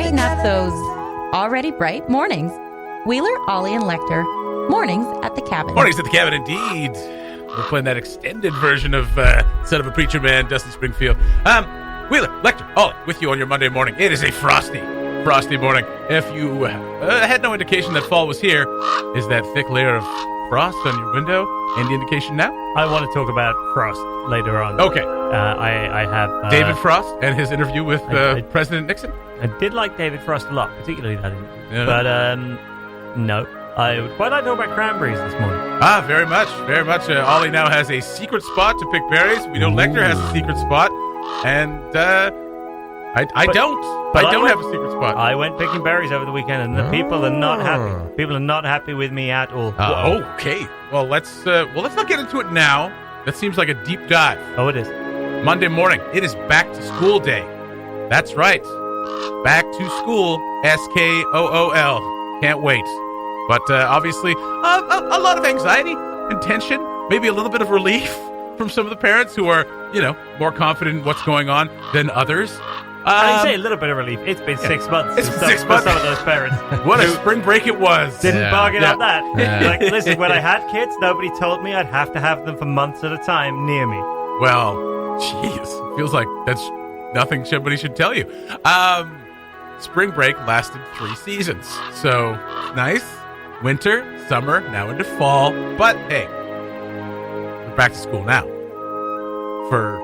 brighten up those already bright mornings. Wheeler, Ollie, and Lekter. Mornings at the Cabin. Mornings at the Cabin, indeed. We're playing that extended version of Son of a Preacher Man, Dusty Springfield. Wheeler, Lekter, Ollie, with you on your Monday morning. It is a frosty morning. If you had no indication that fall was here, is that thick layer of frost on your window any indication now? I want to talk about Frost later on. Okay. I have... David Frost and his interview with President Nixon? I did like David Frost a lot, particularly that interview. Yeah. But, no. I would quite like to talk about cranberries this morning. Very much. Ollie now has a secret spot to pick berries. We know Lekter has a secret spot. And I don't have a secret spot. I went picking berries over the weekend, and the people are not happy. People are not happy with me at all. Okay. Well, let's not get into it now. That seems like a deep dive. Oh, it is. Monday morning. It is back to school day. That's right. Back to school. SKOOL. Can't wait. But obviously, a lot of anxiety and tension. Maybe a little bit of relief from some of the parents who are, more confident in what's going on than others. I say a little bit of relief. It's been 6 months. It's been 6 months. For some of those parents. What a spring break it was. Didn't bargain on that. Yeah. Like, listen, when I had kids, nobody told me I'd have to have them for months at a time near me. Well, jeez. Feels like that's nothing somebody should tell you. Spring break lasted 3 seasons. So, nice. Winter, summer, now into fall. But, hey, we're back to school now. For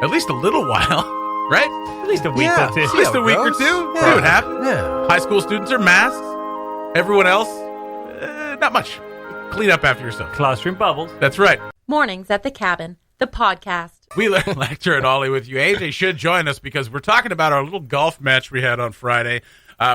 at least a little while, right? At least a week or two. At least a week or two. See what happens. Yeah. High school students are masked. Everyone else, not much. Clean up after yourself. Classroom bubbles. That's right. Mornings at the Cabin, the podcast. Wheeler, Lekter, and Ollie with you. AJ should join us because we're talking about our little golf match we had on Friday.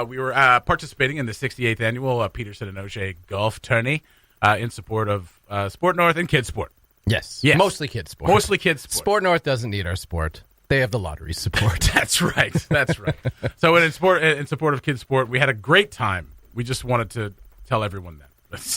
We were participating in the 68th annual Peterson and O'Shea golf tourney in support of Sport North and Kids Sport. Yes. Mostly kids sport. Sport North doesn't need our sport. They have the lottery support. That's right. So in support of Kids Sport, we had a great time. We just wanted to tell everyone that.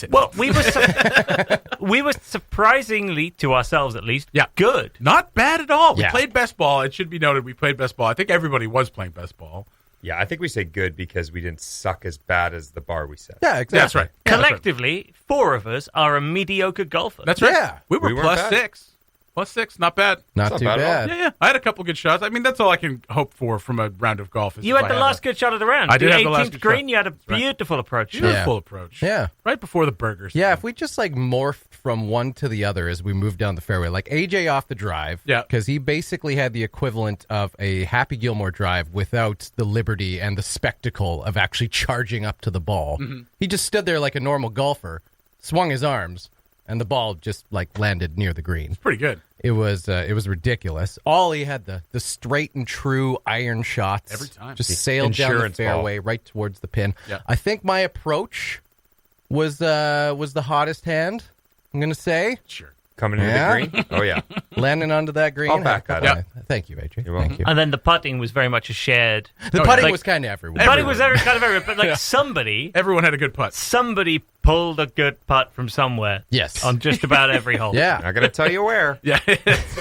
Well, we were surprisingly, to ourselves at least, good. Not bad at all. We Yeah. played best ball. It should be noted we played best ball. I think everybody was playing best ball. Yeah, I think we say good because we didn't suck as bad as the bar we set. Yeah, exactly. That's right. Collectively, 4 of us are a mediocre golfer. That's right. Yeah. We were We weren't plus bad. 6. Plus 6, not bad. Not It's too not bad at all. bad. Yeah. I had a couple good shots. I mean, that's all I can hope for from a round of golf. You had the last good shot of the round. I did the have the last 18th good green, shot. you had a right. beautiful approach. Beautiful approach. Yeah. Right before the burgers. Yeah, if we just morphed from one to the other as we moved down the fairway, like AJ off the drive, Yeah. because he basically had the equivalent of a Happy Gilmore drive without the liberty and the spectacle of actually charging up to the ball. Mm-hmm. He just stood there like a normal golfer, swung his arms, and the ball just landed near the green. Pretty good. It was ridiculous. Ollie had the straight and true iron shots Every time. Just The sailed down the insurance fairway right towards the pin. Yeah. I think my approach was the hottest hand. I'm gonna say Sure. Coming into Yeah. the green? Oh, yeah. landing onto that green. I'll back that up. Thank you, AJ. You're welcome. Thank you. And then the putting was very much a shared. The putting like- was kind of everywhere. The putting was kind of everywhere, but somebody Everyone had a good putt. pulled a good putt from somewhere. Yes. On just about every hole. Yeah. Not going to tell you where. Yeah,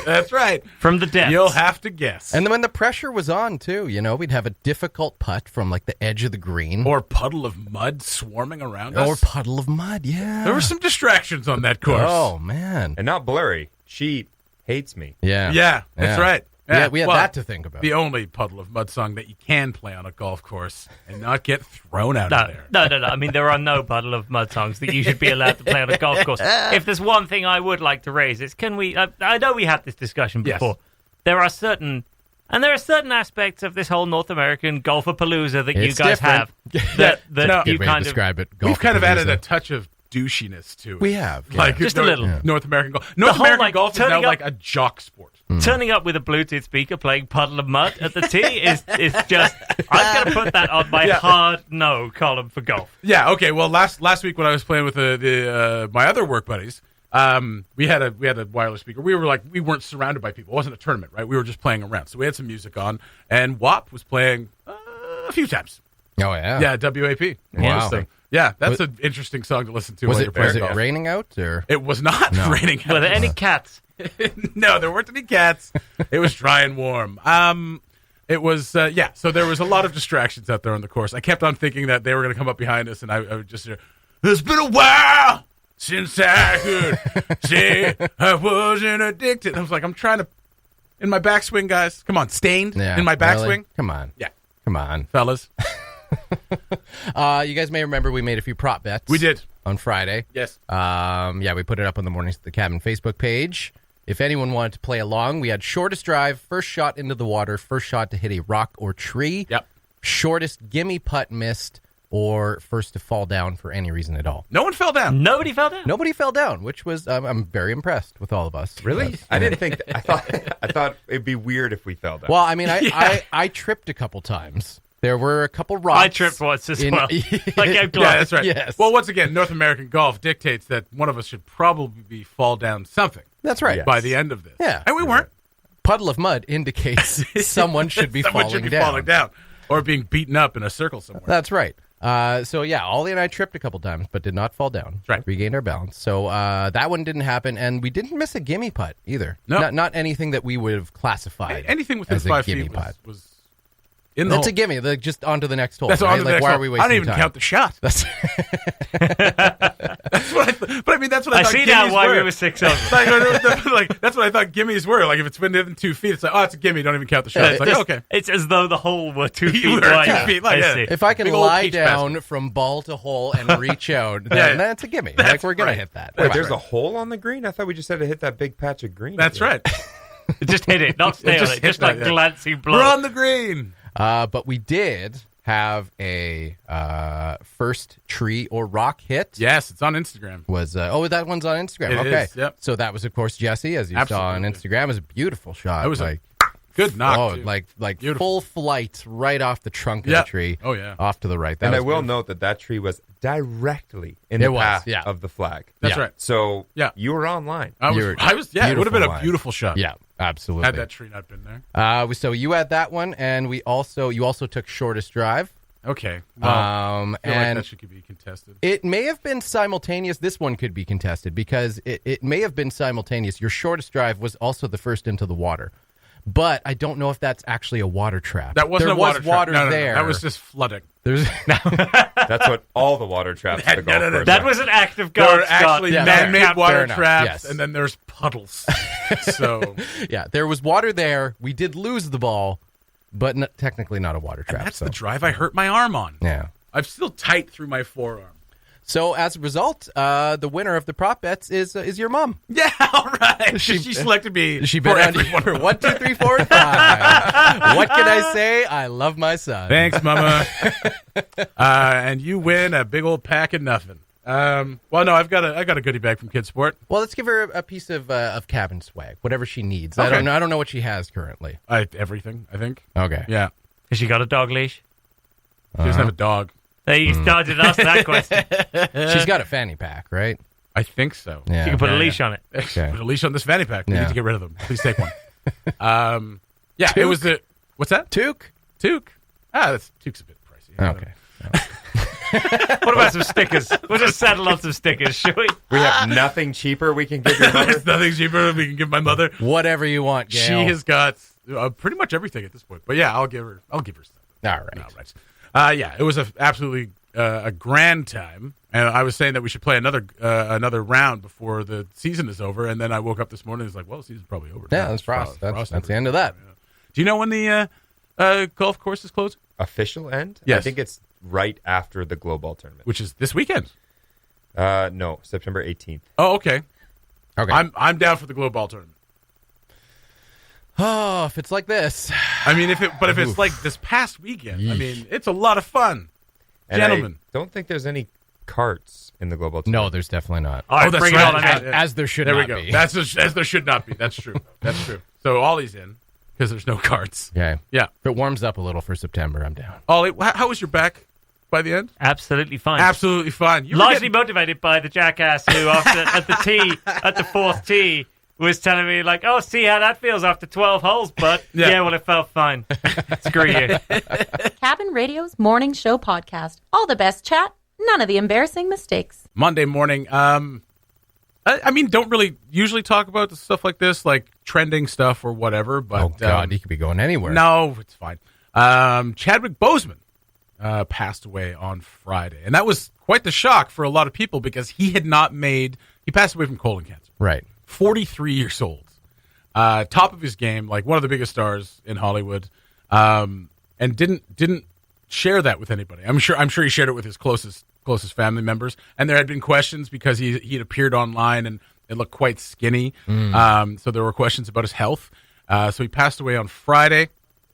that's right. From the depths. You'll have to guess. And then when the pressure was on too, we'd have a difficult putt from the edge of the green Or puddle of mud swarming around us. or puddle of mud. Yeah. There were some distractions on that course. Oh man. And not blurry. She hates me. Yeah. Yeah, that's Yeah. right. Yeah, we had Well, that to think about. The only puddle of mud song that you can play on a golf course and not get thrown out of there. No. I mean, there are no puddle of mud songs that you should be allowed to play on a golf course. If there's one thing I would like to raise, it's can we... I know we had this discussion before. Yes. There are certain aspects of this whole North American golfapalooza that you It's guys different. have that No. you Good way to kind of... describe it. We've kind of added Golfapalooza. a touch of douchiness to it. We have, yeah. Like Just a little. Yeah. North American golf. North whole, American golf is now turning up- like a jock sport. Turning up with a Bluetooth speaker playing Puddle of Mud at the tee is just... I'm going to put that on my hard no column for golf. Yeah. Okay. Well, last week when I was playing with my other work buddies, we had a wireless speaker. We weren't surrounded by people. It wasn't a tournament, right? We were just playing around. So we had some music on, and WAP was playing a few times. Oh yeah. Yeah, WAP. Wow. So, yeah, that's an interesting song to listen to. Was while it you're playing was it golf. raining out or? It was not raining. Were there any cats? No, there weren't any cats. It was dry and warm. It was, so there was a lot of distractions out there on the course. I kept on thinking that they were going to come up behind us, and I would just hear, it's been a while since I could say I wasn't addicted. I was like, I'm trying to, in my backswing, guys. Come on, stained in my backswing. Really? Come on. Yeah. Come on. Fellas. You guys may remember we made a few prop bets. We did. On Friday. Yes. We put it up on the Mornings at the Cabin Facebook page. If anyone wanted to play along, we had shortest drive, first shot into the water, first shot to hit a rock or tree. Yep. Shortest gimme putt missed, or first to fall down for any reason at all. No one fell down. Nobody fell down. Nobody fell down, which was I'm very impressed with all of us. Really? I didn't think. I thought it'd be weird if we fell down. Well, I mean, I tripped a couple times. There were a couple rocks. I tripped once as well. Yeah, that's right. Yes. Well, once again, North American golf dictates that one of us should probably fall down something. That's right. By the end of this. Yeah. And we weren't. Puddle of mud indicates someone should be Someone falling should be down. falling down. Or being beaten up in a circle somewhere. That's right. Ollie and I tripped a couple times, but did not fall down. That's right. Regained our balance. So that one didn't happen, and we didn't miss a gimme putt either. No. Not anything that we would have classified. Anything within as 5 a gimme feet putt. was in the That's hole. a gimme. Just on to the next hole. That's right? on to the next why hole. are we wasting I don't even time? count the shot. That's That's what I but I mean, that's what I I thought see gimmies now why were. we were 6 over. like, that's what I thought gimmies were. Like, if it's within 2 feet, it's like, oh, it's a gimme. Don't even count the shot. It's like, okay. It's as though the hole were 2 You feet were 2 wide. feet, like, I yeah. see. if I can Big old lie peach down basket. from ball to hole and reach out, then that's a gimme. Like, we're gonna right. hit that. Wait, Come there's on. a hole on the green? I thought we just had to hit that big patch of green. That's right. Just hit it, not stay on Just it. hit Just like that, yeah. glancing blow. We're on the green. But we did have a first tree or rock hit. Yes, it's on Instagram. Was that one's on Instagram. It Okay. is, yep. So that was, of course, Jesse, as you saw on Absolutely. Instagram. It was a beautiful shot. That was like good knock. too. like Beautiful. full flight right off the trunk of Yep. the tree. Oh, yeah. Off to the right. That And I was will beautiful. note that tree was directly in It the was, path yeah. of the flag. That's Yeah. right. So Yeah. you were online. I You're- was. Yeah, it would have been beautiful a line. beautiful shot. Yeah, absolutely. Had that tree not been there. So you had that one, and you also took shortest drive. Okay. Well, I feel like And that should be contested. it may have been simultaneous. This one could be contested because it may have been simultaneous. Your shortest drive was also the first into the water. But I don't know if that's actually a water trap. That wasn't there a water was trap. water No, there. That was just flooding. There's That's what all the water traps at the golf No. course That are. was an act of There God, are Scott. actually Yeah, man-made fair water enough. traps, Yes. and then there's puddles. So yeah, there was water there. We did lose the ball, but technically not a water trap. that's so. the drive I hurt my arm on. Yeah. I'm still tight through my forearm. So as a result, the winner of the prop bets is your mom. Yeah, all right. She selected me. She for bet on everyone. you for 1, 2, 3, 4, and 5. What can I say? I love my son. Thanks, Mama. And you win a big old pack of nothing. Well, no, I got a goodie bag from Kid Sport. Well, let's give her a piece of cabin swag, whatever she needs. Okay. I don't know what she has currently. Everything, I think. Okay. Yeah. Has she got a dog leash? She doesn't have a dog. Hey, you started to ask that question. She's got a fanny pack, right? I think so. Yeah. You can put a Yeah, leash on it. Okay. Put a leash on this fanny pack. We Yeah. need to get rid of them. Please take one. Yeah, Toque? it was the... What's that? Toque? Toque. Toque's a bit pricey. Okay. What about some stickers? We'll just settle on some stickers, shall we? We have nothing cheaper we can give your mother. There's nothing cheaper we can give my mother. Whatever you want, Gail. She has got pretty much everything at this point. But yeah, I'll give her something. All right. All right. Yeah, it was absolutely a grand time, and I was saying that we should play another round before the season is over. And then I woke up this morning and was like, "Well, the season's probably over." Yeah, now. that's frost. That's over. the end of that. Yeah. Do you know when the golf course is closing? Official end? Yes. I think it's right after the Glow Ball tournament. Which is this weekend. No, September 18th. Oh, okay. Okay. I'm down for the Glow Ball tournament. Oh, if it's like this. I mean, if it's like this past weekend, I mean, it's a lot of fun, And gentlemen. I don't think there's any carts in the Glow Ball No, tournament. there's definitely not. All right, that's bring right. it on. Yeah, Then. As there should There we not go. be. That's as there should not be. That's true. That's true. So Ollie's in because there's no carts. Okay. Yeah. If it warms up a little for September, I'm down. Ollie, how was your back by the end? Absolutely fine. Absolutely fine. You were Largely getting- motivated by the jackass who, at the fourth tee, was telling me, like, oh, see how that feels after 12 holes, but Yeah. well, it felt fine. Screw you. Cabin Radio's morning show podcast. All the best chat, none of the embarrassing mistakes. Monday morning. I I mean, don't really usually talk about stuff like this, like trending stuff or whatever. But Oh, God, he could be going anywhere. no, it's fine. Chadwick Boseman passed away on Friday, and that was quite the shock for a lot of people because he passed away from colon cancer. Right. 43 years old. Top of his game, like one of the biggest stars in Hollywood, and didn't share that with anybody. I'm sure he shared it with his closest family members. And there had been questions because he had appeared online and it looked quite skinny. So there were questions about his health. So he passed away on Friday,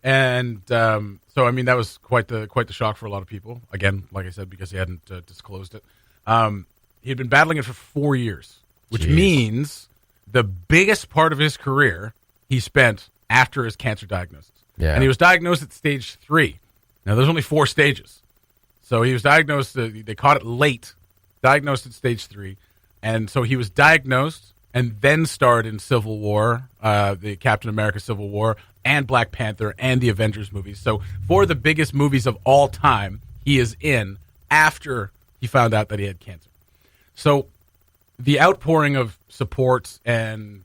and so I mean that was quite the shock for a lot of people. Again, like I said, because he hadn't disclosed it. He had been battling it for 4 years, which means the biggest part of his career he spent after his cancer diagnosis. Yeah. And he was diagnosed at stage 3. Now, there's only 4 stages. So he was diagnosed, they caught it late, diagnosed at stage 3. And so he was diagnosed and then starred in Civil War, the Captain America Civil War, and Black Panther, and the Avengers movies. So 4 of the biggest movies of all time he is in after he found out that he had cancer. So the outpouring of support and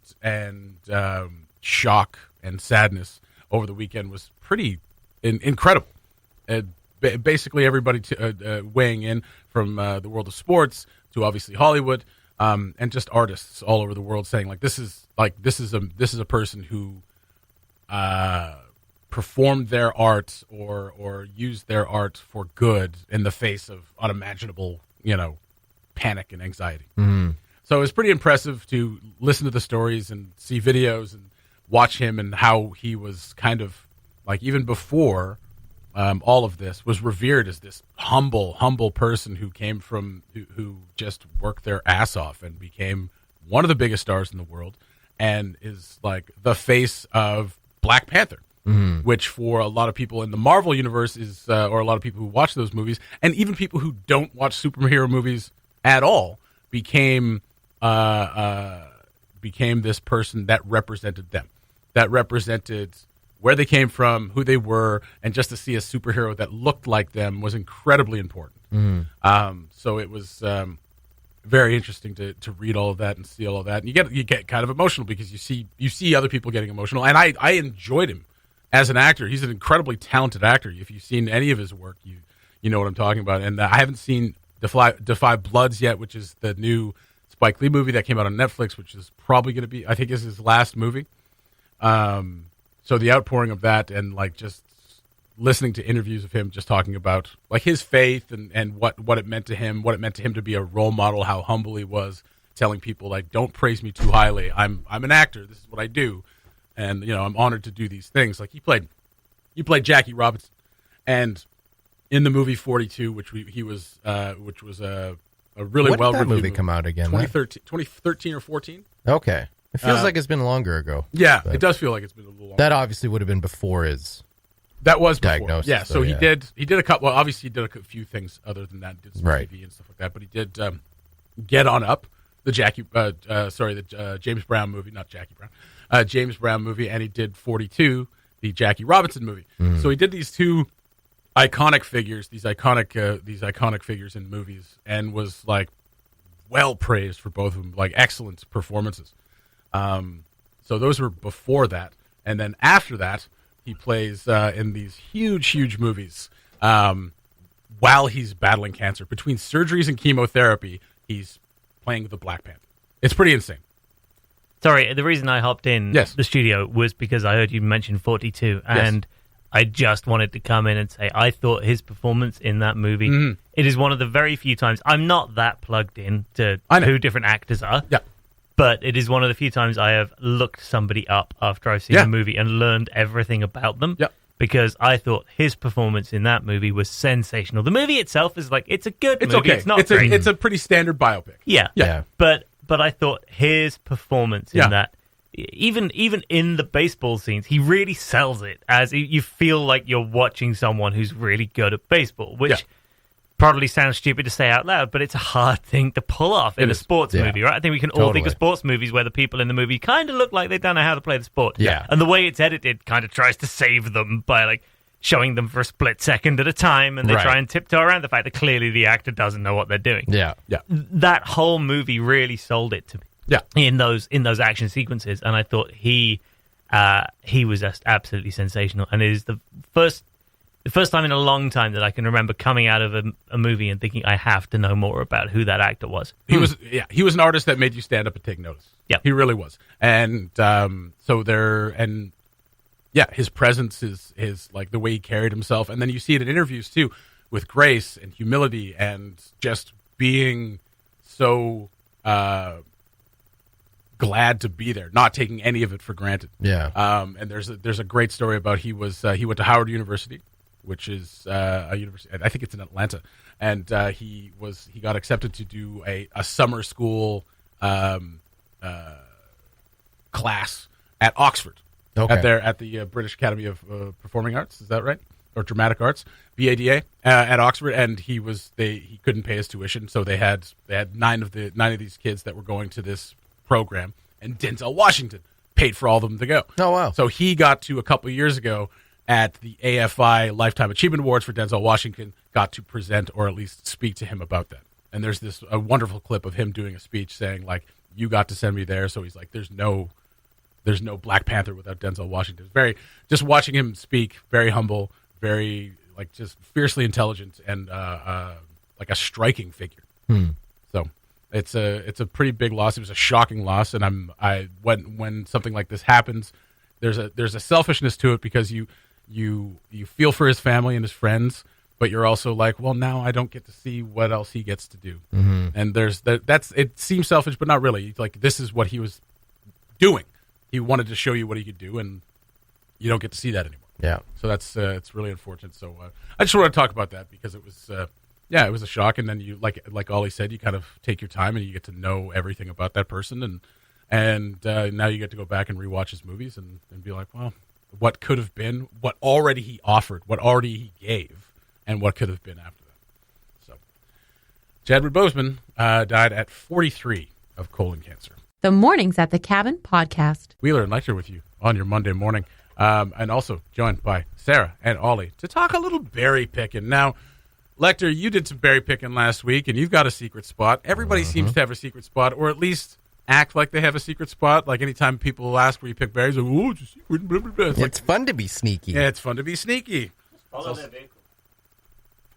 shock and sadness over the weekend was pretty incredible. Basically, everybody weighing in from the world of sports to obviously Hollywood, and just artists all over the world saying like this is a person who performed their art or used their art for good in the face of unimaginable panic and anxiety. Mm-hmm. So it was pretty impressive to listen to the stories and see videos and watch him and how he was kind of like even before all of this was revered as this humble person who came from who just worked their ass off and became one of the biggest stars in the world and is like the face of Black Panther, which for a lot of people in the Marvel universe is or a lot of people who watch those movies and even people who don't watch superhero movies at all became this person that represented them, that represented where they came from, who they were, and just to see a superhero that looked like them was incredibly important. So it was very interesting to read all of that and see all of that, and you get kind of emotional because you see other people getting emotional, and I enjoyed him as an actor. He's an incredibly talented actor. If you've seen any of his work, you know what I'm talking about. And I haven't seen Defy Bloods yet, which is the new Spike Lee movie that came out on Netflix, which is probably going to be, I think, is his last movie. So the outpouring of that and like just listening to interviews of him just talking about like his faith and what it meant to him, to be a role model, how humble he was, telling people like, don't praise me too highly. I'm an actor. This is what I do. And, I'm honored to do these things. Like he played Jackie Robinson, and in the movie 42, which was a really well-reviewed that movie come out again? 2013 or 14. Okay. It feels like it's been longer ago. Yeah, it does feel like it's been a little longer. That obviously would have been before his that was before. diagnosis. Yeah, so he did a couple. Well, obviously, he did a few things other than that. Did some TV and stuff like that. But he did Get On Up, the James Brown movie, not Jackie Brown, James Brown movie, and he did 42, the Jackie Robinson movie. So he did these two iconic figures, these iconic figures in movies, and was like well praised for both of them, like excellent performances. So those were before that, and then after that, he plays in these huge movies while he's battling cancer. Between surgeries and chemotherapy, he's playing the Black Panther. It's pretty insane. Sorry, the reason I hopped in Yes. the studio was because I heard you mention 42, and I just wanted to come in and say I thought his performance in that movie, it is one of the very few times, I'm not that plugged in to who different actors are, but it is one of the few times I have looked somebody up after I've seen the movie and learned everything about them, because I thought his performance in that movie was sensational. The movie itself is like, it's a good movie. Okay. It's not great. It's a pretty standard biopic. Yeah. But I thought his performance in that, even in the baseball scenes, he really sells it as you feel like you're watching someone who's really good at baseball, which probably sounds stupid to say out loud, but it's a hard thing to pull off in a sports movie, right? I think we can all think of sports movies where the people in the movie kind of look like they don't know how to play the sport. Yeah. And the way it's edited kind of tries to save them by like showing them for a split second at a time, and they try and tiptoe around the fact that clearly the actor doesn't know what they're doing. Yeah. That whole movie really sold it to me. in those action sequences, and I thought he was just absolutely sensational. And it is the first time in a long time that I can remember coming out of a movie and thinking I have to know more about who that actor was. He was an artist that made you stand up and take notice. Yeah, he really was. And his presence is like the way he carried himself, and then you see it in interviews too, with grace and humility and just being so glad to be there, not taking any of it for granted. Yeah. And there's a great story about he went to Howard University, which is a university. I think it's in Atlanta, and he got accepted to do a summer school class at Oxford, at the British Academy of Performing Arts. Is that right? Or Dramatic Arts, BADA, at Oxford, and he couldn't pay his tuition, so they had nine of these kids that were going to this program, and Denzel Washington paid for all of them to go. Oh wow! So he got to, a couple of years ago at the AFI Lifetime Achievement Awards for Denzel Washington, got to present or at least speak to him about that. And there's a wonderful clip of him doing a speech saying, like, you got to send me there. So he's like, there's no Black Panther without Denzel Washington. Just watching him speak, very humble, very like just fiercely intelligent, and like a striking figure. So it's a pretty big loss. It was a shocking loss, and when something like this happens, there's a selfishness to it, because you feel for his family and his friends, but you're also like, well, now I don't get to see what else he gets to do. Mm-hmm. And it seems selfish, but not really. Like, this is what he was doing. He wanted to show you what he could do, and you don't get to see that anymore. Yeah. So that's it's really unfortunate. So I just want to talk about that, because it was it was a shock. And then you, like Ollie said, you kind of take your time and you get to know everything about that person, and now you get to go back and rewatch his movies and be like, well, what could have been, what already he offered, what already he gave, and what could have been after that. So Chadwick Boseman died at 43 of colon cancer. The Mornings at the Cabin podcast. Wheeler and Lekter with you on your Monday morning. And also joined by Sarah and Ollie to talk a little berry picking. Now, Lekter, you did some berry picking last week, and you've got a secret spot. Everybody seems to have a secret spot, or at least act like they have a secret spot. Like, anytime people ask where you pick berries, like, oh, it's a secret. Blah, blah, blah. It's fun to be sneaky. Yeah, it's fun to be sneaky. Just follow their vehicle.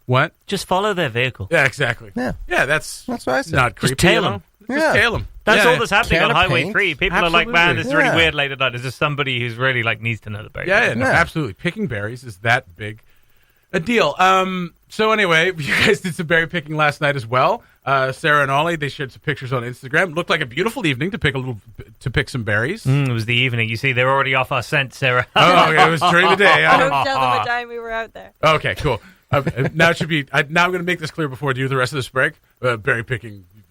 What? Just follow their vehicle. Yeah, exactly. Yeah, that's what I said. not creepy. Just tail them. Just tail them. That's all that's happening Can on of Highway paint. 3. People are like, man, this is really weird late at night. Is there somebody who's really needs to know the berries? Yeah, no, absolutely. Picking berries is that big a deal. So anyway, you guys did some berry picking last night as well. Sarah and Ollie, they shared some pictures on Instagram. Looked like a beautiful evening to pick some berries. It was the evening. You see, they're already off our scent, Sarah. Oh, okay, it was during the day. Don't tell them what time we were out there. Okay, cool. Now it should be. Now I'm going to make this clear before I do the rest of this break. Berry picking is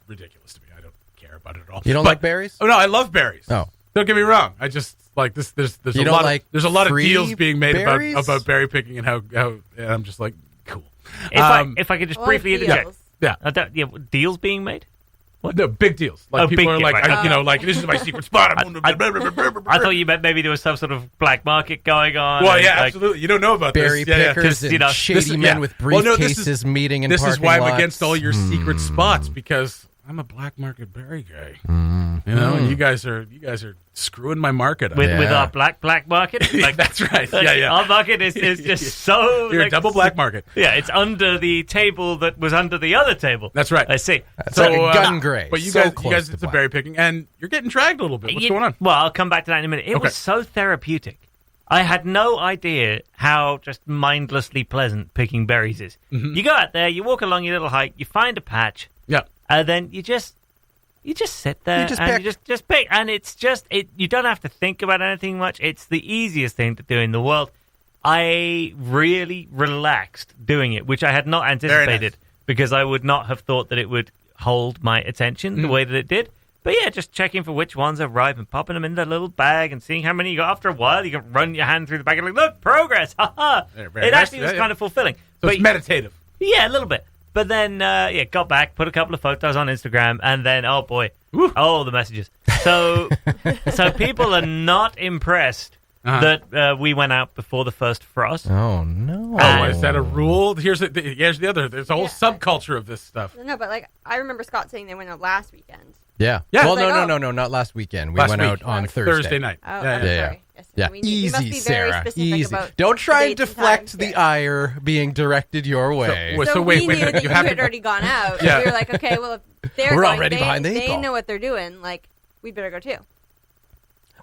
ridiculous to me. I don't care about it at all. You don't like berries? Oh no, I love berries. Oh, don't get me wrong. I just like this. There's you a lot. Like there's a lot of deals being made berries? about berry picking, and how and I'm just like, cool. If I could just briefly interject. Yeah. Deals being made? What? No, big deals. Like, people big are deal, like, right. like, this is my secret spot. I thought you meant maybe there was some sort of black market going on. Well, yeah, absolutely. You don't know about berry this. pickers and shady men with briefcases meeting in This parking is why lots. I'm against all your secret spots, because I'm a black market berry guy. You know, and you guys are screwing my market up. With our black market. Like, that's right. Yeah. Our market is just so. You're a double black market. Yeah, it's under the table that was under the other table. That's right. I see. It's like a gun gray. But you So guys close to did some black. berry picking, and you're getting dragged a little bit. What's going on? Well, I'll come back to that in a minute. It Okay. was so therapeutic. I had no idea how just mindlessly pleasant picking berries is. Mm-hmm. You go out there, you walk along your little hike, you find a patch, Yeah. and then you just sit there You just and pick. you just pick, and it's just you don't have to think about anything much. It's the easiest thing to do in the world. I really relaxed doing it, which I had not anticipated, because I would not have thought that it would hold my attention the way that it did. But yeah, just checking for which ones are ripe and popping them in the little bag and seeing how many you got. After a while, you can run your hand through the bag and like, look, progress! Ha Very It nice. actually was Yeah. kind of fulfilling. So it's meditative. Yeah, a little bit. But then, got back, put a couple of photos on Instagram, and then, oh boy, the messages. So people are not impressed that we went out before the first frost. Oh no! Oh, is that a rule? Here's the other. There's a whole subculture of this stuff. No, but I remember Scott saying they went out last weekend. Yeah. Yeah. Well, It's like, no, not last weekend. We Last went week. out on Thursday night. Oh, Yeah, I'm yeah. sorry. Yes, Yeah, we must be easy, very Sarah. specific Easy. about Don't try and dates and deflect times the here. ire being directed your way. Wait, So wait, we knew that you have had to- already gone out. Yeah. We were like, okay, well, if they're We're going, already they, behind the eight they ball. know what they're doing. Like, we better go too.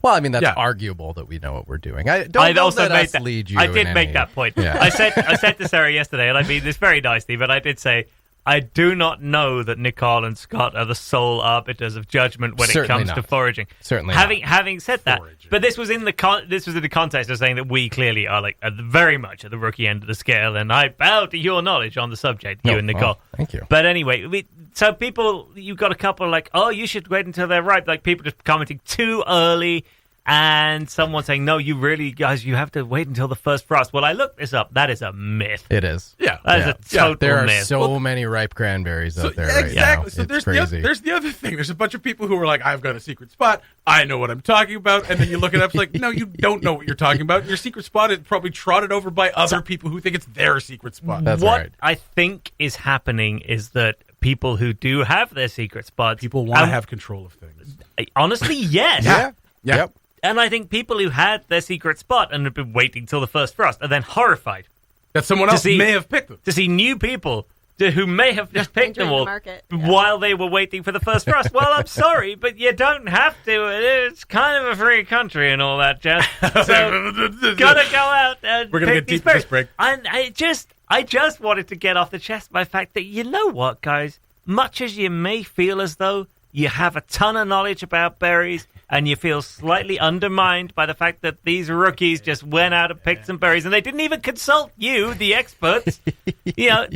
Well, I mean, that's Yeah. arguable that we know what we're doing. Don't also let made us that. lead you I in did make any- that point. Yeah. I said to Sarah yesterday, and I mean this very nicely, but I did say I do not know that Nicole and Scott are the sole arbiters of judgment when Certainly it comes to not. foraging. Certainly having said that, Foraging. but this was in the context of saying that we clearly are like very much at the rookie end of the scale, and I bow to your knowledge on the subject, you Oh, and Nicole. well, thank you. But anyway, so people, you've got a couple like, oh, you should wait until they're ripe. Like people just commenting too early. And someone saying, no, you really, guys, you have to wait until the first frost. Well, I looked this up. That is a myth. It is. Yeah. That is a total There are myth. so many ripe cranberries out there right exactly. now. So It's there's crazy. there's the other thing. There's a bunch of people who are like, I've got a secret spot. I know what I'm talking about. And then you look it up. It's like, no, you don't know what you're talking about. Your secret spot is probably trotted over by other people who think it's their secret spot. That's what right. I think is happening is that people who do have their secret spots, People want to have control of things. honestly, yes. Yeah. Yeah. Yep. And I think people who had their secret spot and have been waiting till the first frost are then horrified That someone To else see- may have picked them. to see new people who may have just picked them Entering the all market, yeah. while they were waiting for the first frost. Well, I'm sorry, but you don't have to. It's kind of a free country and all that jazz. So gotta go out and We're gonna pick get these deep in this berries. break. And I just wanted to get off the chest my fact that, you know what, guys? Much as you may feel as though you have a ton of knowledge about berries and you feel slightly undermined by the fact that these rookies just went out and picked some berries and they didn't even consult you, the experts. You know,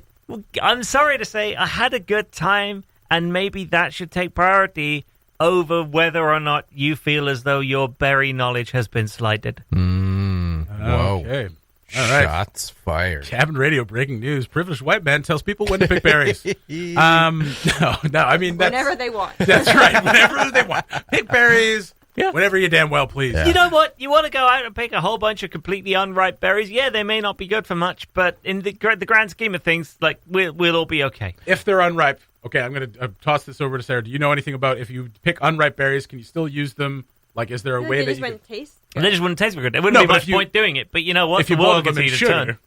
I'm sorry to say I had a good time, and maybe that should take priority over whether or not you feel as though your berry knowledge has been slighted. Whoa. Okay. All right. Shots fired. Cabin radio breaking news. Privileged white man tells people when to pick berries. No, I mean, that's, Whenever they want. that's right. Whenever they want. Pick berries. Yeah. Whenever you damn well please. Yeah. You know what? You want to go out and pick a whole bunch of completely unripe berries? Yeah, they may not be good for much, but in the grand scheme of things, like we'll all be okay. If they're unripe. Okay, I'm going to toss this over to Sarah. Do you know anything about if you pick unripe berries, can you still use them? Like, is there a way They that just you wouldn't taste And they just wouldn't taste good. There wouldn't No, be but much if you- point doing it. But you know what? if you The boil world them gets in to sugar, turn.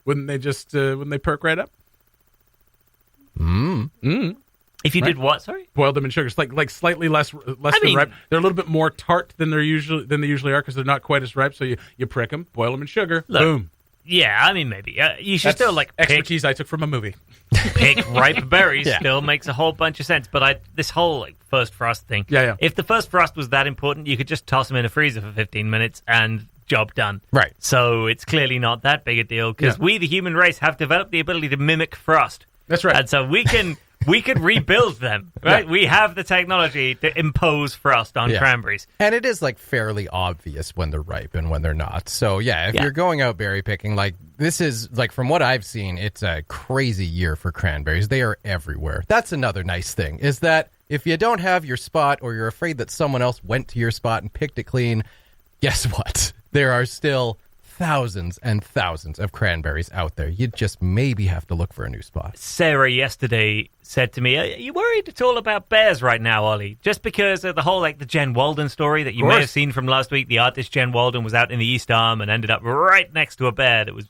wouldn't they just wouldn't they perk right up? If you did what? Sorry. Boil them in sugar, it's like slightly less than mean- ripe. They're a little bit more tart than they usually are because they're not quite as ripe. So you prick them, boil them in sugar, Look, boom. Yeah, I mean maybe you should That's still like expertise I took from a movie. pick ripe berries. Yeah. Still makes a whole bunch of sense. But this whole like first frost thing. Yeah. If the first frost was that important, you could just toss them in a freezer for 15 minutes and job done. Right. So it's clearly not that big a deal because Yeah. we, the human race, have developed the ability to mimic frost. That's right. And so we could rebuild them, right? Yeah. We have the technology to impose frost on Yeah. cranberries. And it is like fairly obvious when they're ripe and when they're not. So yeah, if Yeah. you're going out berry picking, like this is like from what I've seen, it's a crazy year for cranberries. They are everywhere. That's another nice thing is that if you don't have your spot or you're afraid that someone else went to your spot and picked it clean, guess what? There are still thousands and thousands of cranberries out there. You just maybe have to look for a new spot. Sarah yesterday said to me, "Are you worried at all about bears right now, Ollie? Just because of the whole the Jen Walden story that you may have seen from last week. The artist Jen Walden was out in the East Arm and ended up right next to a bear that was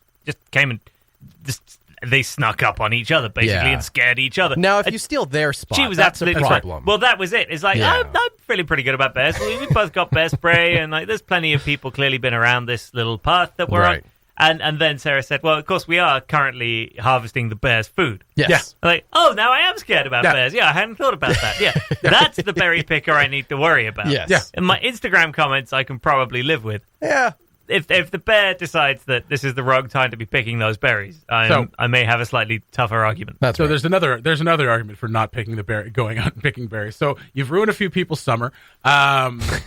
they snuck up on each other basically Yeah. and scared each other. Now, if you steal their spot, She was that's a absolutely problem. Well, that was it. It's like Yeah. I'm feeling pretty good about bears. We both got bear spray, and there's plenty of people clearly been around this little path that we're Right. on. And then Sarah said, "Well, of course we are currently harvesting the bear's food." Yes. I'm like, oh, now I am scared about Yeah. bears. Yeah, I hadn't thought about that. Yeah, that's the berry picker I need to worry about. Yes. Yeah. In my Instagram comments, I can probably live with. Yeah. If the bear decides that this is the wrong time to be picking those berries, I may have a slightly tougher argument. That's So right. there's another argument for not picking going out and picking berries. So you've ruined a few people's summer,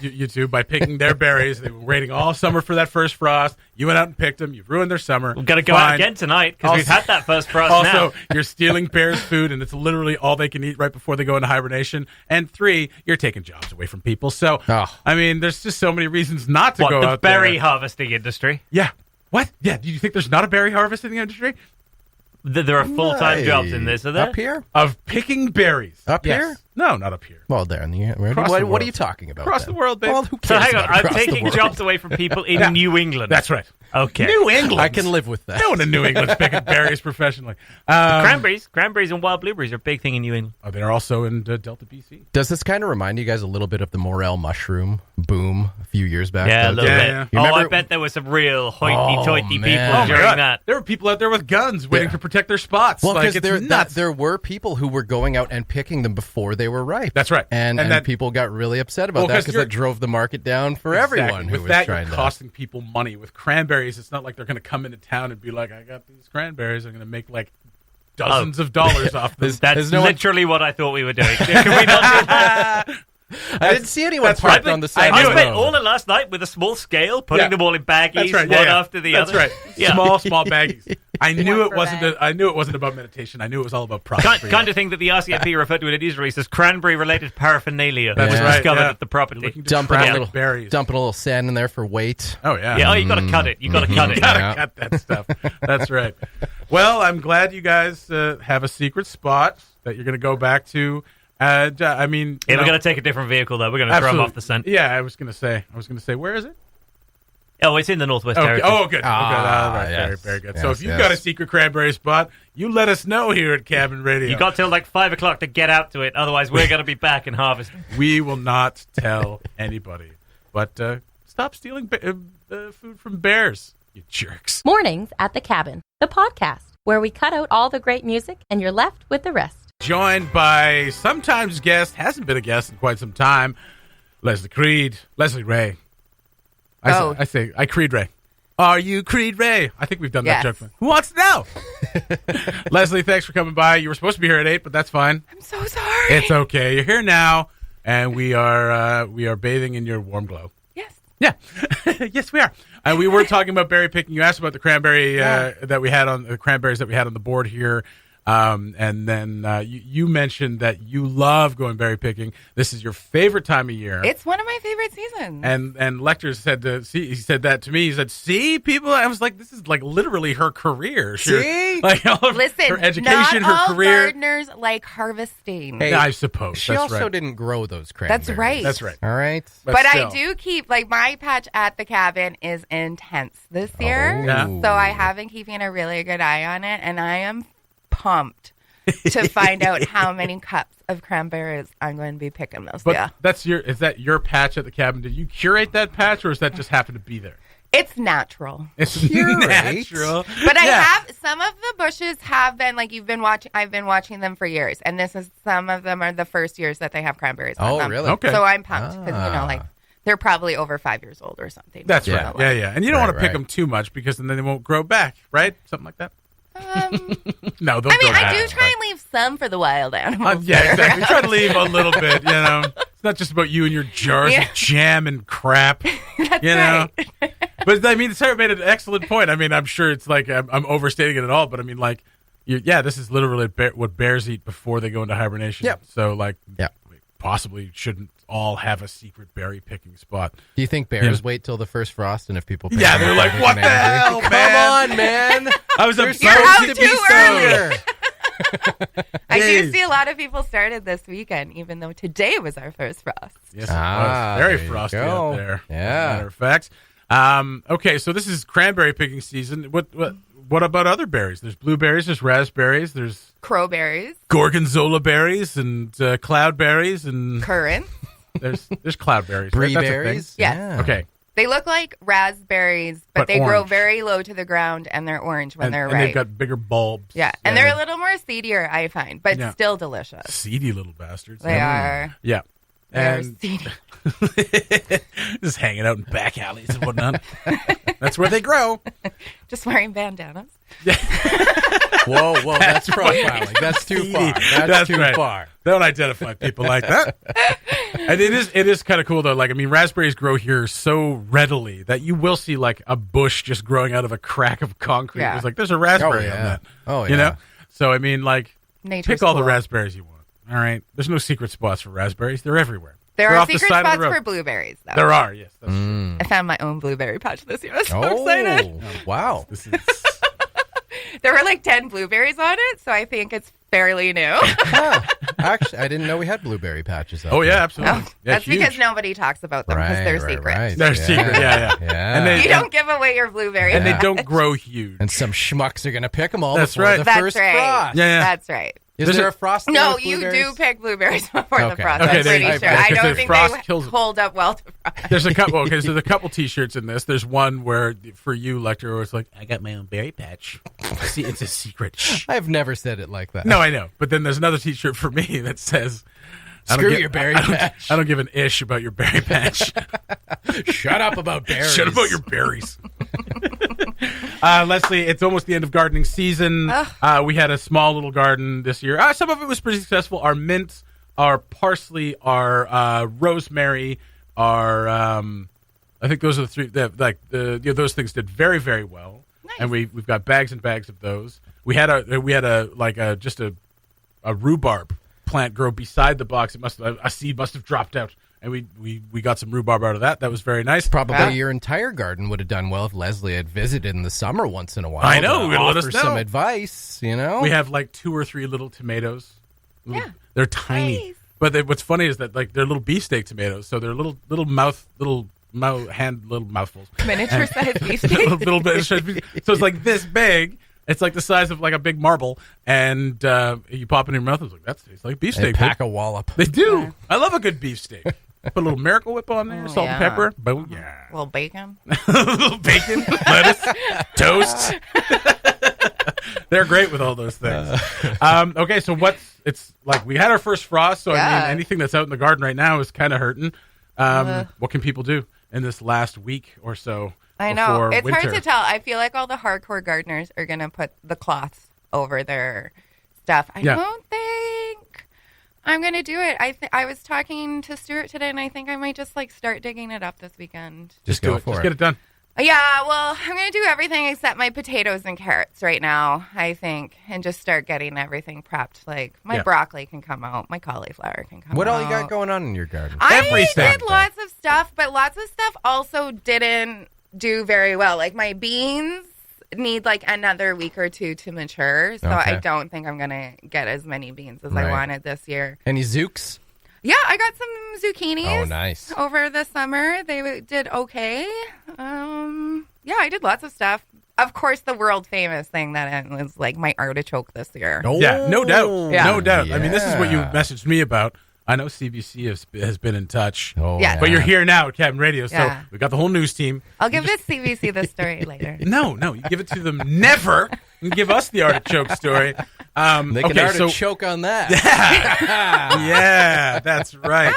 you two, by picking their berries. They were waiting all summer for that first frost. You went out and picked them. You've ruined their summer. We've got to go out again tonight because we've had that first frost now. Also, you're stealing bears' food, and it's literally all they can eat right before they go into hibernation. And 3, you're taking jobs away from people. So, Oh. I mean, there's just so many reasons not to What, go the out berry there. harvesting industry? Yeah. What? Yeah. Do you think there's not a berry harvesting industry? There are full-time jobs in this, are there? Up here? Of picking berries. Up Yes. here? No, not up here. Well, there in the Across what, the what world. are you talking about? Across then? the world, babe. Well, who So cares hang on, about I'm across the taking world? jobs away from people in New England. That's right. Okay. New England. I can live with that. No one in New England's picking berries professionally. Cranberries and wild blueberries are a big thing in New England. Oh, they're also in Delta, BC. Does this kind of remind you guys a little bit of the morel mushroom boom a few years back? Yeah, a though? little Yeah, bit. yeah. You Oh, I remember- bet there were some real hoity-toity Oh, people man. Oh my during God. that. There were people out there with guns waiting Yeah. to protect their spots. Well, like, because it's nuts. there were people who were going out and picking them before they were ripe. That's right. And that- people got really upset about Well, that 'cause because you're- that drove the market down for Exactly. everyone who With was that, trying you're to. costing people money. With cranberries, it's not like they're going to come into town and be like, I got these cranberries. I'm going to make like dozens of dollars off them. That's There's no one- literally what I thought we were doing. Can we not do that? I didn't see anyone that's parked right. on the side I of the spent road. all of last night with a small scale, putting Yeah. them all in baggies, That's right. one Yeah. after the That's other. right. Yeah. Small baggies. I knew One it per wasn't. bag. I knew it wasn't about meditation. I knew it was all about profit. Kind of thing that the RCMP referred to in a news release as cranberry-related paraphernalia That's was right, discovered yeah. at the property. Looking to Dumping crack a little berries. dumping a little sand in there for weight. Oh yeah. Yeah, oh, you got to cut it. You got to cut it. Gotta Yeah. cut that stuff. That's right. Well, I'm glad you guys have a secret spot that you're going to go back to. I mean, Yeah, we're going to take a different vehicle, though. We're going to throw them off the scent. Yeah, I was going to say, where is it? Oh, it's in the Northwest Okay. Territory. Oh, good. Ah, All right. yes. Very good. Yes, So if you've yes. got a secret cranberry spot, you let us know here at Cabin Radio. You got till like 5 o'clock to get out to it. Otherwise, we're going to be back in harvest. We will not tell anybody. But stop stealing food from bears, you jerks. Mornings at the Cabin, the podcast where we cut out all the great music and you're left with the rest. Joined by sometimes guest, hasn't been a guest in quite some time, Leslie Ray. I say, Creed Ray. Are you Creed Ray? I think we've done that Yes. joke. Who wants to know? Leslie, thanks for coming by. You were supposed to be here at 8, but that's fine. I'm so sorry. It's okay. You're here now, and we are bathing in your warm glow. Yes. Yeah. Yes, we are. We were talking about berry picking. You asked about the cranberry that we had on the cranberries that we had on the board here. And then you mentioned that you love going berry picking. This is your favorite time of year. It's one of my favorite seasons. And Lekter said he said that to me. He said, "See, people." I was like, "This is like literally her career." See? like all of Listen, her education, not her all career. gardeners like harvesting. Hey, Yeah, I suppose She that's also right. didn't grow those cranberries. That's right. That's right. All right. But still. I do keep, like, my patch at the cabin is intense this year. Oh. Yeah. So I have been keeping a really good eye on it, and I am pumped to find out how many cups of cranberries I'm going to be picking this But year. is that your patch at the cabin? Did you curate that patch, or does that just happen to be there? It's natural. It's Curate? natural. But I Yeah. have some of the bushes have been like I've been watching them for years, and some of them are the first years that they have cranberries on Oh, them. really? Okay. So I'm pumped because Ah. like they're probably over 5 years old or something. That's Yeah. right. Yeah. And you don't Right, want to pick right. them too much because then they won't grow back, right? Something like that. No, they'll I mean, grow I back. do try and leave some for the wild animals. Yeah, exactly. Try to leave a little bit, you know. It's not just about you and your jars Yeah. of jam and crap, That's you know. right. But I mean, Sarah made an excellent point. I mean, I'm sure it's like I'm overstating it at all, but I mean, like, this is literally what bears eat before they go into hibernation. Yep. So, like, Yep. we possibly shouldn't all have a secret berry picking spot. Do you think bears wait till the first frost, and if people pick Yeah, them they're up, like, they "What get the angry?" hell, Come man?" on, man. I was They're upset. out supposed to be too early. sober. I do Jeez. see a lot of people started this weekend, even though today was our first frost. Yes, Ah, it was very there you frosty go. out there. Yeah. As a matter of fact. Okay, so this is cranberry picking season. What about other berries? There's blueberries, there's raspberries, there's Crowberries, gorgonzola berries and cloudberries, and currants. there's cloudberries. Brie right? That's a berries. Yes. Yeah. thing. Okay, They look like raspberries, but But they grow orange. very low to the ground, and they're orange when they're and ripe. they've got bigger bulbs. Yeah, and they're a little more seedier, I find, but Yeah. still delicious. seedy little bastards. They are. Yeah. They are And seedy. just hanging out in back alleys and whatnot. That's where they grow. Just wearing bandanas. Whoa, that's profiling. That's too far. That's too right. far. Don't identify people like that. And it is kind of cool though. Like, I mean, raspberries grow here so readily that you will see like a bush just growing out of a crack of concrete. Yeah. It's like there's a raspberry Oh, on yeah. that. Oh, You yeah. know? So I mean, like, Nature's pick all the cool. raspberries you want. All right. There's no secret spots for raspberries. They're everywhere. There They're are off the secret side of the spots road. for blueberries, though. There are, yes. That's true. I found my own blueberry patch this year. I was so excited. Oh, wow. This is There were like 10 blueberries on it, so I think it's fairly new. Actually, I didn't know we had blueberry patches up Oh yeah, here. absolutely. No, Yeah, that's huge. because nobody talks about them because they're secret. They're secret, yeah. And they- You don't give away your blueberry. and they patch. don't grow huge. And some schmucks are going to pick them all That's before right. the That's first right. frost. Yeah. That's right. Is There's there a- a frost? there No, with you blueberries? do pick blueberries before the Okay. frost. Okay, I'm pretty there you sure. go. I Because don't the think frost they kills it. hold up well to frost. There's a couple. Okay, so there's a couple T-shirts in this. There's one where for you, Lekter, where it's like, I got my own berry patch. See, it's a secret. Shh. I've never said it like that. No, I know. But then there's another T-shirt for me that says, Screw your berry patch. I don't give an ish about your berry patch. Shut up about berries. Shut about your berries. Leslie, it's almost the end of gardening season. We had a small little garden this year. Some of it was pretty successful. Our mint, our parsley, our rosemary, our I think those are the three. Those things did very, very well. Nice. And we've got bags and bags of those. We had a rhubarb plant grow beside the box. A seed must have dropped out, and we got some rhubarb out of that. That was very nice. Probably your entire garden would have done well if Leslie had visited in the summer once in a while. I know, to would let us offer know. some advice. You know, We have like 2 or 3 little tomatoes. Yeah. They're tiny. Nice. But what's funny is that like they're little beefsteak tomatoes, so they're little mouthfuls. Miniature sized beefsteak. little bit. So it's like this big. It's like the size of like a big marble, and you pop it in your mouth. It's like that tastes like they beefsteak. pack a wallop. They do. I love a good beefsteak. Put a little Miracle Whip on there, salt and yeah. pepper. Boom, yeah. A little bacon. A little bacon, lettuce, toast. They're great with all those things. Okay, so it's like we had our first frost, so I Yeah. mean anything that's out in the garden right now is kind of hurting. What can people do in this last week or so? I know. before It's winter? hard to tell. I feel like all the hardcore gardeners are going to put the cloths over their stuff. I Yeah. don't think I'm going to do it. I was talking to Stuart today, and I think I might just like start digging it up this weekend. Just Do go it. for Just it. get it done. Yeah, well, I'm going to do everything except my potatoes and carrots right now, I think, and just start getting everything prepped. Like, my Yeah. broccoli can come out, my cauliflower can come out. What all you got going on in your garden? I Everything. did lots of stuff, but lots of stuff also didn't do very well. Like, my beans need like another week or two to mature, so Okay. I don't think I'm going to get as many beans as Right. I wanted this year. Any zooks? Yeah, I got some zucchinis. Oh, nice. Over the summer. They did okay. Yeah, I did lots of stuff. Of course, the world famous thing that was like my artichoke this year. Yeah, no doubt. Yeah. No doubt. I mean, this is what you Yeah. messaged me about. I know CBC has been in touch. Oh, Yeah. But you're here now at Cabin Radio, so Yeah. we got the whole news team. I'll give this CBC the story later. No, you give it to them. Never. You give us the artichoke story. They can okay, so choke on that. yeah, that's right.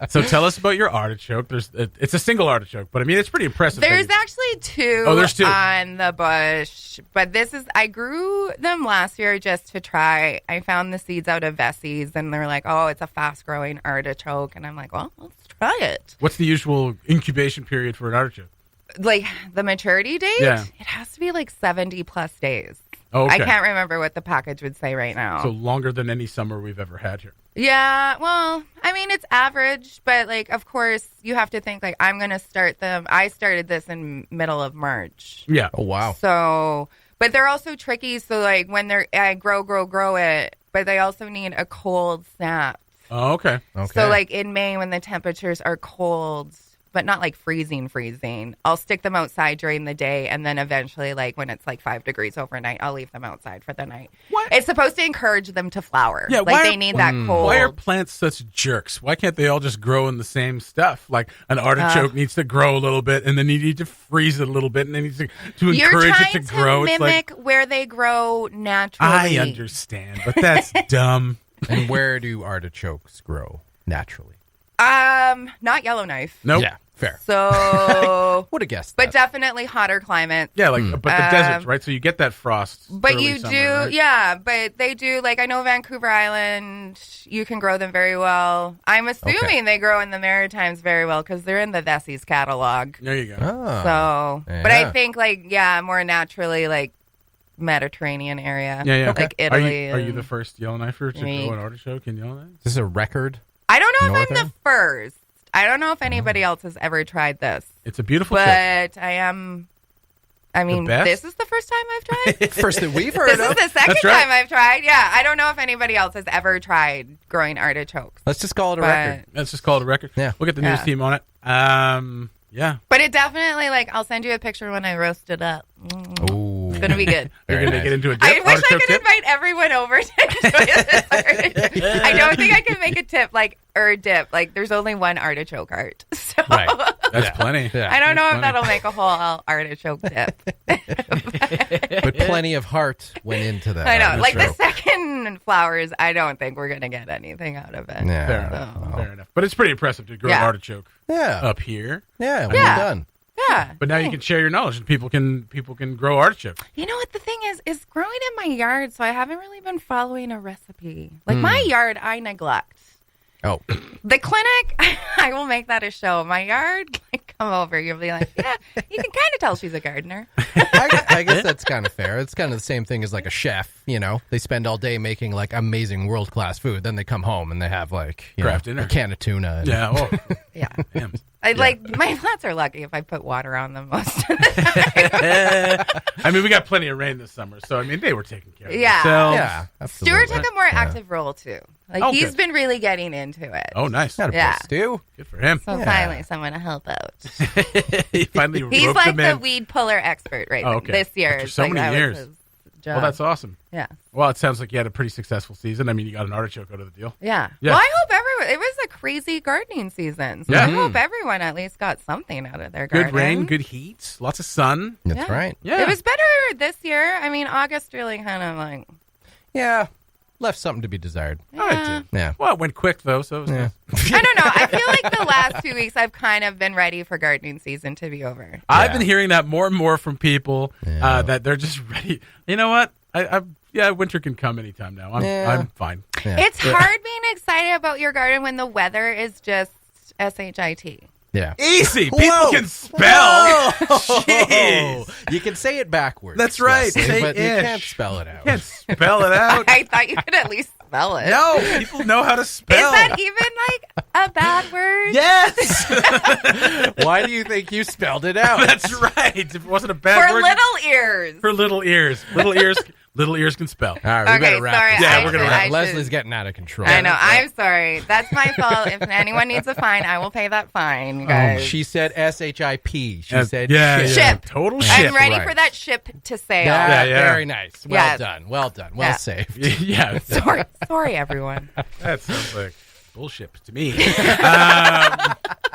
So tell us about your artichoke. It's a single artichoke, but I mean it's pretty impressive. There's actually two, Oh, there's two. on the bush, but I grew them last year just to try. I found the seeds out of Vessies, and they're like, oh, it's a fast-growing artichoke. And I'm like, well, let's try it. What's the usual incubation period for an artichoke? Like, the maturity date? Yeah. It has to be like 70-plus days. Oh, okay. I can't remember what the package would say right now. So longer than any summer we've ever had here. Yeah, well, I mean, it's average, but, like, of course, you have to think, like, I'm going to start them. I started this in middle of March. Yeah. Oh, wow. So, but they're also tricky. So, like, when I grow it, but they also need a cold snap. Oh, okay. Okay. So, like, in May when the temperatures are cold, but not like freezing, I'll stick them outside during the day. And then eventually, like, when it's like 5 degrees overnight, I'll leave them outside for the night. What? It's supposed to encourage them to flower. Yeah, like, why they are- need that cold. Why are plants such jerks? Why can't they all just grow in the same stuff? Like an artichoke needs to grow a little bit, and then you need to freeze it a little bit, and then you need to You're encourage trying it to grow. It's mimic like, where they grow naturally. I understand, but that's dumb. And where do artichokes grow naturally? Not Yellowknife. Nope. Yeah, fair. So, Would have guessed but that. definitely hotter climates. Yeah, like but the deserts, right? So you get that frost. But early you summer, do, right? yeah. But they do, like, I know Vancouver Island, you can grow them very well. I'm assuming they grow in the Maritimes very well because they're in the Vessies catalog. There you go. Oh. So, but I yeah. think, like, yeah, more naturally, like, Mediterranean area. Yeah, yeah. Like Are Italy. you and- the first Yellowknifer to Me. grow an artichoke in Yellowknife? Is this a record? I don't know if I'm Northern? the first. I don't know if anybody else has ever tried this. It's a beautiful shape. But I am I mean, best? this is the first time I've tried. First that we've heard This is of. the second That's right. time I've tried. Yeah, I don't know if anybody else has ever tried growing artichokes. Let's just call it a But- record. Let's just call it a record. Yeah. We'll get the news Yeah. team on it. Yeah. But it definitely, like, I'll send you a picture when I roast it up. Ooh. It's going to be good. You're Very going to nice. get into a dip? I wish I artichoke could dip? invite everyone over to enjoy this artichoke. I don't think I can make a tip, like, or dip. Like, there's only one artichoke art. So Right. That's Yeah. plenty. Yeah. I don't know That's if that'll make a whole artichoke dip. But plenty of heart went into that. I know. I'm Like, sure. the second flowers, I don't think we're going to get anything out of it. Yeah. Fair enough. Fair enough. But it's pretty impressive to grow Yeah. an artichoke Yeah. up here. Yeah. Well Yeah. done. Yeah. But now you can share your knowledge, and people can grow artichokes. You know what the thing is growing in my yard, so I haven't really been following a recipe. Like my yard, I neglect. Oh. The clinic, I will make that a show. My yard, like, come over. You'll be like, yeah, you can kind of tell she's a gardener. I guess that's kind of fair. It's kind of the same thing as like a chef, you know? They spend all day making like amazing world-class food. Then they come home and they have like, you Craft know, dinner. a can of tuna. And, Yeah. Oh, Yeah. damn. Like, my plants are lucky if I put water on them most of the time. I mean, we got plenty of rain this summer, so I mean, they were taking care of Yeah. themselves. Yeah, absolutely. Stuart took a more active role, too. Like, Oh, he's good. been really getting into it. Oh, nice. Not a Yeah. Stu. Good for him. So Yeah. finally, someone to help out. He finally He's roped like him the in. weed puller expert right Oh, okay. this year. After It's so like many that was years. his job. Well, that's awesome. Yeah. Well, it sounds like you had a pretty successful season. I mean, you got an artichoke out of the deal. Yeah. Yeah. Well, I hope everyone. It was a crazy gardening season, so Yeah. I hope everyone at least got something out of their Good garden. rain, good heat, lots of sun. That's Yeah. right. Yeah. It was better this year. I mean, August really kind of like. Yeah. Left something to be desired. Oh, it did. Yeah. Well, it went quick, though, so it was Yeah. nice. I don't know. I feel like the last 2 weeks I've kind of been ready for gardening season to be over. I've Yeah. been hearing that more and more from people Yeah. that they're just ready. You know what? Yeah, winter can come anytime now. I'm fine. Yeah. It's hard being excited about your garden when the weather is just shit. Yeah. Easy. People Whoa. can spell. Whoa. Jeez. You can say it backwards. That's right. Leslie, Say but you ish. can't spell it out. Can't spell it out. I thought you could at least spell it. No, people know how to Is spell. that even like a bad word? Yes. Why do you think you spelled it out? That's right. If it wasn't a bad For word. little ears. For little ears. Little ears can spell. All right, we Okay, better wrap sorry, this Yeah, up. we're gonna wrap. I should- Leslie's getting out of control. I know. I'm sorry. That's my fault. If anyone needs a fine, I will pay that fine, you guys. She said S-H-I-P. She Yeah, said yeah, ship. yeah. Ship. Total I'm ship. ready right. for that ship to sail. Yeah, Yeah. very nice. Well Yes. done. Well done. Well Yeah. saved. Yeah. Sorry, everyone. That sounds like bullshit to me.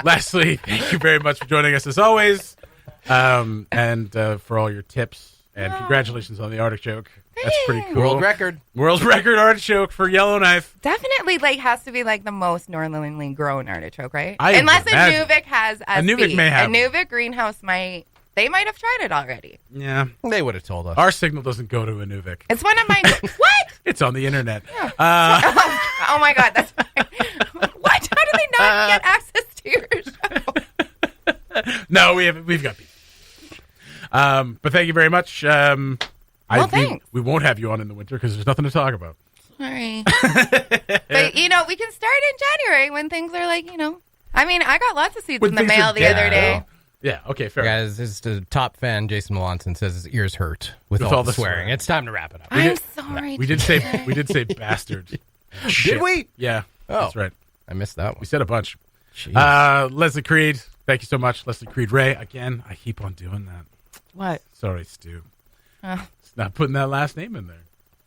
Leslie, thank you very much for joining us as always, and for all your tips. And congratulations on the artichoke. That's pretty cool. World record. World record artichoke for Yellowknife. Definitely, has to be the most normally grown artichoke, right? I Unless would imagine. Nuvik has A Nuvik may have. A Nuvik greenhouse might have tried it already. Yeah. They would have told us. Our signal doesn't go to Inuvik. It's one of my what? It's on the internet. Oh my god, that's fine. What? How do they not get access to your show? No, we've got people. But thank you very much. Thanks. We won't have you on in the winter because there's nothing to talk about. Sorry. But we can start in January when things are I mean, I got lots of seeds When in the things mail are the other dead. day. Yeah, okay, fair. Guys, this is the top fan, Jason Melanson, says his ears hurt with all the swearing. It's time to wrap it up. I'm sorry. We did say bastard. Did we? Yeah. Oh. That's right. I missed that We one. said a bunch. Jeez. Leslie Creed, thank you so much. Leslie Creed Ray, again, I keep on doing that. What? Sorry, Stu. Oh. It's not putting that last name in there.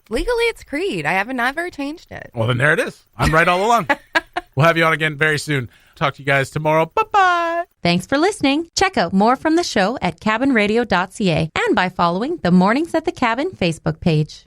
Legally, it's Creed. I have never changed it. Well, then there it is. I'm right all along. We'll have you on again very soon. Talk to you guys tomorrow. Bye-bye. Thanks for listening. Check out more from the show at cabinradio.ca and by following the Mornings at the Cabin Facebook page.